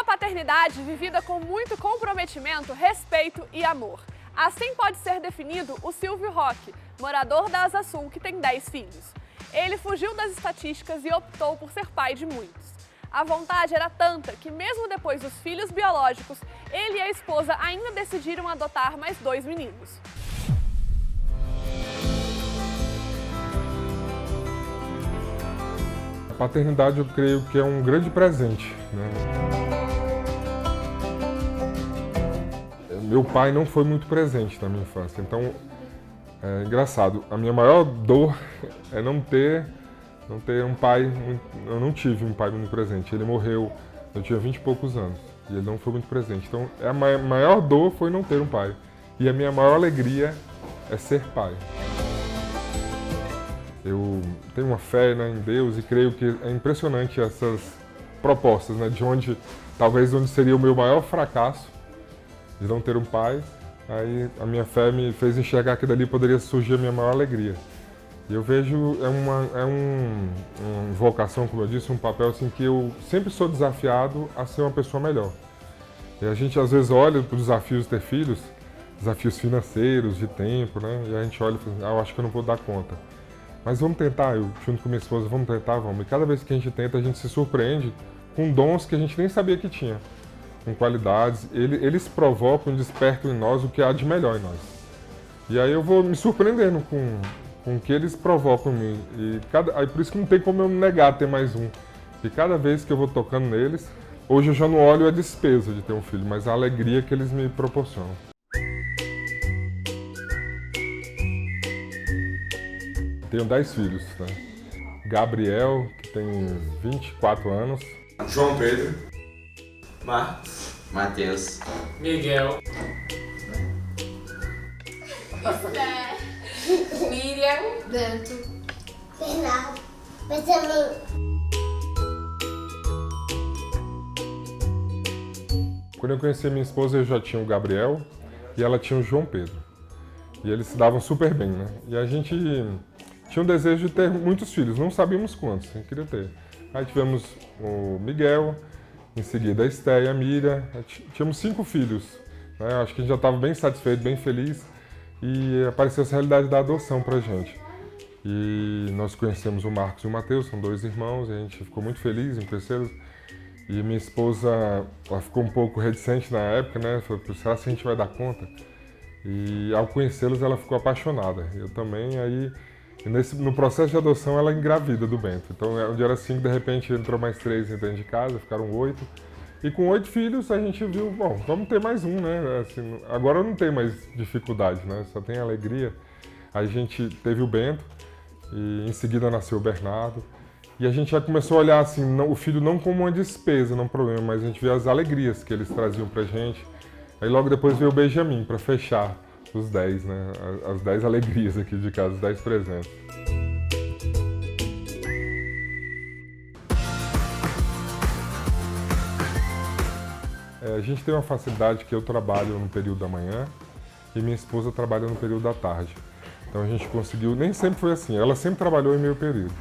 uma paternidade vivida com muito comprometimento, respeito e amor. Assim pode ser definido o Silvio Roque, morador da Asa Sul, que tem 10 filhos. Ele fugiu das estatísticas e optou por ser pai de muitos. A vontade era tanta que, mesmo depois dos filhos biológicos, ele e a esposa ainda decidiram adotar mais 2 meninos. A paternidade, eu creio que é um grande presente, né? Meu pai não foi muito presente na minha infância, então é engraçado. A minha maior dor é não ter um pai. Eu não tive um pai muito presente. Ele morreu, eu tinha 20 e poucos anos e ele não foi muito presente. Então a maior dor foi não ter um pai. E a minha maior alegria é ser pai. Eu tenho uma fé, né, em Deus e creio que é impressionante essas propostas, né, talvez onde seria o meu maior fracasso de não ter um pai, aí a minha fé me fez enxergar que dali poderia surgir a minha maior alegria. E eu vejo, uma vocação, como eu disse, um papel assim que eu sempre sou desafiado a ser uma pessoa melhor. E a gente às vezes olha para os desafios de ter filhos, desafios financeiros, de tempo, né, e a gente olha e fala, eu acho que eu não vou dar conta. Mas vamos tentar, eu junto com minha esposa, vamos tentar, vamos. E cada vez que a gente tenta, a gente se surpreende com dons que a gente nem sabia que tinha, com qualidades. Eles provocam e despertam em nós o que há de melhor em nós. E aí eu vou me surpreendendo com o que eles provocam em mim. Aí por isso que não tem como eu negar ter mais um. E cada vez que eu vou tocando neles, hoje eu já não olho a despesa de ter um filho, mas a alegria que eles me proporcionam. Tenho 10 filhos, né? Gabriel, que tem 24 anos. João Pedro. Marcos. Matheus. Miguel. Esther. Miriam. Bento. Fernando. Benjamin. Quando eu conheci a minha esposa, eu já tinha o Gabriel e ela tinha o João Pedro. E eles se davam super bem, né? E a gente tinha um desejo de ter muitos filhos, não sabíamos quantos, a gente queria ter. Aí tivemos o Miguel, em seguida a Esther e a Miriam, tínhamos 5 filhos. Né? Acho que a gente já estava bem satisfeito, bem feliz, e apareceu essa realidade da adoção pra gente. E nós conhecemos o Marcos e o Matheus, são 2 irmãos, e a gente ficou muito feliz em conhecê-los. E minha esposa, ela ficou um pouco reticente na época, né? Falou, será que a gente vai dar conta? E ao conhecê-los, ela ficou apaixonada. Eu também, aí... no processo de adoção, ela engravida do Bento. Então, onde era 5, de repente entrou mais 3 dentro de casa, ficaram 8. E com 8 filhos, a gente viu, bom, vamos ter mais um, né? Assim, agora não tem mais dificuldade, né? Só tem alegria. Aí a gente teve o Bento, e em seguida nasceu o Bernardo. E a gente já começou a olhar assim, o filho não como uma despesa, não um problema, mas a gente vê as alegrias que eles traziam pra gente. Aí logo depois veio o Benjamin, para fechar os 10, né? As 10 alegrias aqui de casa, os 10 presentes. A gente tem uma facilidade que eu trabalho no período da manhã e minha esposa trabalha no período da tarde. Então a gente conseguiu, nem sempre foi assim, ela sempre trabalhou em meio período.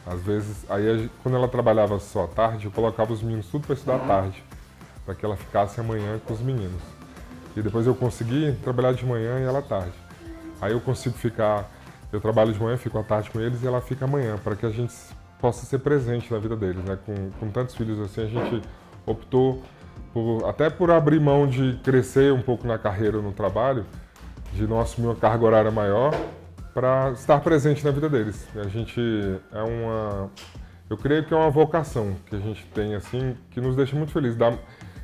Às vezes, aí quando ela trabalhava só à tarde, eu colocava os meninos tudo para estudar à tarde, para que ela ficasse amanhã com os meninos. E depois eu consegui trabalhar de manhã e ela à tarde. Aí eu consigo eu trabalho de manhã, fico à tarde com eles e ela fica amanhã, para que a gente possa ser presente na vida deles, né? Com tantos filhos assim, a gente optou até por abrir mão de crescer um pouco na carreira, no trabalho, de não assumir uma carga horária maior, para estar presente na vida deles. A gente eu creio que é uma vocação que a gente tem, assim, que nos deixa muito felizes.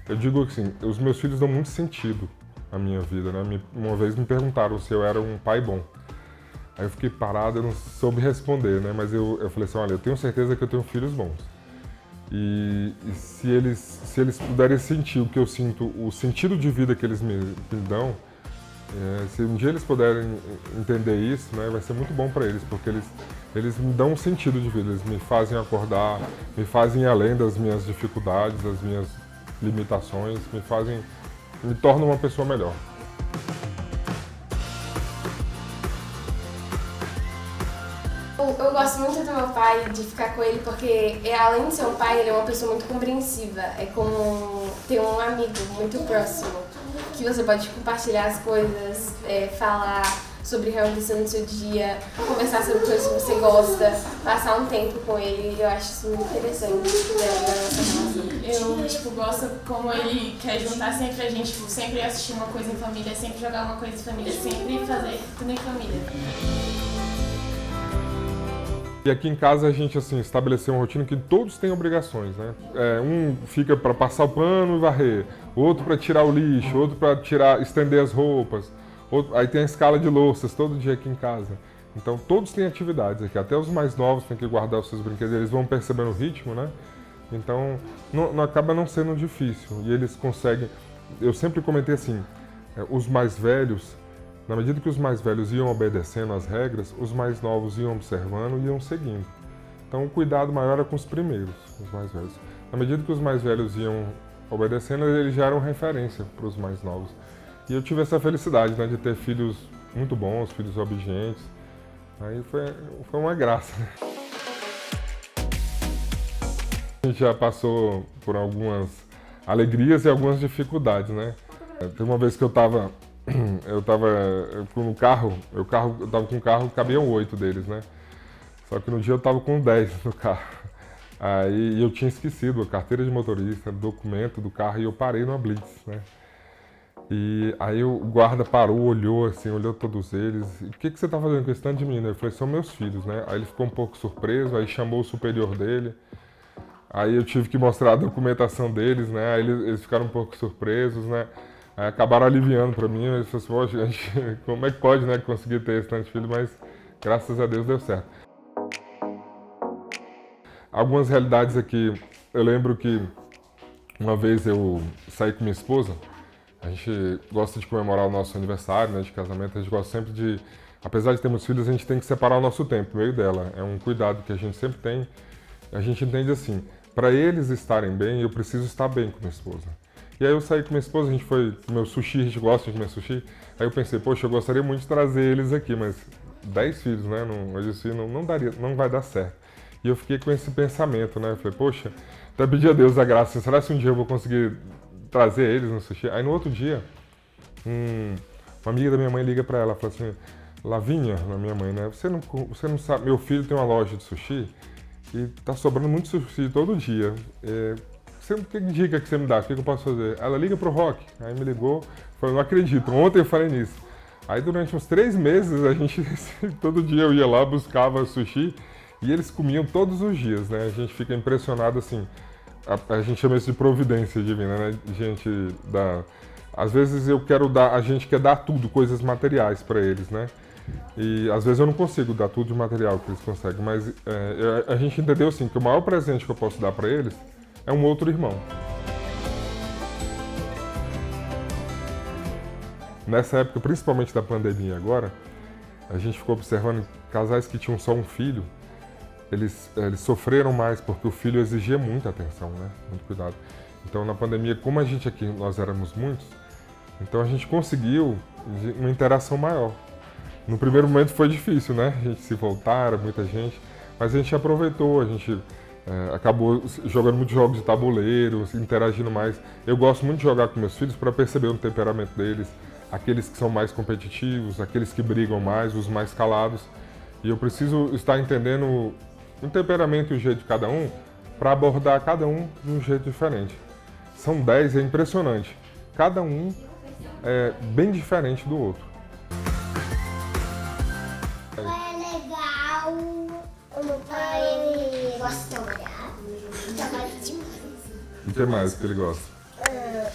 Eu digo assim, os meus filhos dão muito sentido à minha vida, né? Uma vez me perguntaram se eu era um pai bom. Aí eu fiquei parado, eu não soube responder, né? Mas eu falei assim, olha, eu tenho certeza que eu tenho filhos bons. E se eles puderem sentir o que eu sinto, o sentido de vida que eles me dão, se um dia eles puderem entender isso, né, vai ser muito bom para eles, porque eles me dão um sentido de vida, eles me fazem acordar, me fazem ir além das minhas dificuldades, das minhas limitações, me tornam uma pessoa melhor. Eu gosto muito do meu pai, de ficar com ele, porque além de ser um pai, ele é uma pessoa muito compreensiva. É como ter um amigo muito próximo, que você pode compartilhar as coisas, falar sobre o que aconteceu no seu dia, conversar sobre coisas que você gosta, passar um tempo com ele. Eu acho isso muito interessante, né, da nossa relação. Eu, gosto como ele quer juntar sempre a gente, sempre assistir uma coisa em família, sempre jogar uma coisa em família, sempre fazer tudo em família. E aqui em casa a gente assim estabeleceu uma rotina que todos têm obrigações, né? Um fica para passar o pano e varrer, outro para tirar o lixo, outro para estender as roupas, aí tem a escala de louças todo dia aqui em casa. Então todos têm atividades aqui, até os mais novos têm que guardar os seus brinquedos, eles vão percebendo o ritmo, né? Então não acaba não sendo difícil e eles conseguem. Eu sempre comentei assim, os mais velhos, na medida que os mais velhos iam obedecendo às regras, os mais novos iam observando e iam seguindo. Então o cuidado maior era com os primeiros, os mais velhos. Na medida que os mais velhos iam obedecendo, eles já eram referência para os mais novos. E eu tive essa felicidade, né, de ter filhos muito bons, filhos obedientes. Aí foi uma graça, né? A gente já passou por algumas alegrias e algumas dificuldades, né? Tem uma vez que eu tava com o carro, eu tava com o carro, cabiam 8 deles, né? Só que no dia eu tava com 10 no carro. Aí eu tinha esquecido a carteira de motorista, documento do carro e eu parei numa blitz, né? E aí o guarda parou, olhou assim, olhou todos eles. E o que você tá fazendo com esse tanto de menino? Eu falei, são meus filhos, né? Aí ele ficou um pouco surpreso, aí chamou o superior dele. Aí eu tive que mostrar a documentação deles, né? Aí eles ficaram um pouco surpresos, né? Aí acabaram aliviando para mim, eles falaram assim, gente, como é que pode, né, conseguir ter esse tanto de filho, mas graças a Deus deu certo. Algumas realidades aqui, eu lembro que uma vez eu saí com minha esposa, a gente gosta de comemorar o nosso aniversário, né, de casamento, a gente gosta sempre de, apesar de termos filhos, a gente tem que separar o nosso tempo no meio dela, é um cuidado que a gente sempre tem, a gente entende assim, para eles estarem bem, eu preciso estar bem com minha esposa. E aí eu saí com minha esposa, a gente foi comer sushi, a gente gosta de comer sushi. Aí eu pensei, poxa, eu gostaria muito de trazer eles aqui, mas 10 filhos, né? Hoje assim não vai dar certo. E eu fiquei com esse pensamento, né? Eu falei, poxa, até pedi a Deus a graça, será que um dia eu vou conseguir trazer eles no sushi? Aí no outro dia, uma amiga da minha mãe liga pra ela, fala assim, Lavinha, na minha mãe, né? Você não sabe, meu filho tem uma loja de sushi e tá sobrando muito sushi todo dia. Que dica que você me dá? O que eu posso fazer? Ela liga pro Rock. Aí me ligou, falou, não acredito, ontem eu falei nisso. Aí durante uns 3 meses, a gente, todo dia eu ia lá, buscava sushi e eles comiam todos os dias, né? A gente fica impressionado assim, a gente chama isso de providência divina, né? Às vezes a gente quer dar tudo, coisas materiais para eles, né? E às vezes eu não consigo dar tudo de material que eles conseguem, mas a gente entendeu assim, que o maior presente que eu posso dar para eles é um outro irmão. Nessa época, principalmente da pandemia agora, a gente ficou observando casais que tinham só um filho, eles sofreram mais porque o filho exigia muita atenção, né? Muito cuidado. Então na pandemia, como a gente aqui, nós éramos muitos, então a gente conseguiu uma interação maior. No primeiro momento foi difícil, né? A gente se voltar, era muita gente, mas a gente aproveitou, a gente acabou jogando muitos jogos de tabuleiro, interagindo mais. Eu gosto muito de jogar com meus filhos para perceber o temperamento deles, aqueles que são mais competitivos, aqueles que brigam mais, os mais calados. E eu preciso estar entendendo o temperamento e o jeito de cada um para abordar cada um de um jeito diferente. São 10, é impressionante. Cada um é bem diferente do outro. Foi legal. O meu pai, ele gosta de trabalhar. Trabalha demais. O que mais que ele gosta?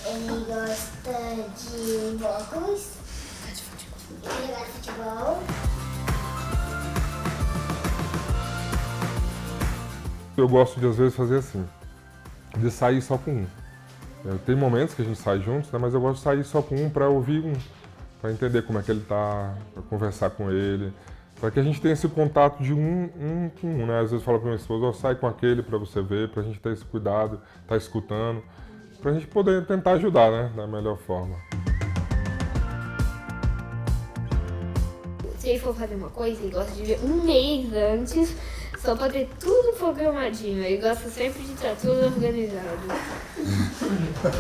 Ele gosta de óculos. Ele gosta de futebol. Eu gosto de às vezes fazer assim, de sair só com um. Tem momentos que a gente sai juntos, né, mas eu gosto de sair só com um para ouvir um, para entender como é que ele tá, para conversar com ele, para que a gente tenha esse contato de um com um, né? Às vezes eu falo para minha esposa, sai com aquele para você ver, para a gente ter esse cuidado, tá escutando, para a gente poder tentar ajudar, né, da melhor forma. se ele for fazer uma coisa, ele gosta de ver um mês antes, só pra ter tudo programadinho. Ele gosta sempre de estar tudo organizado.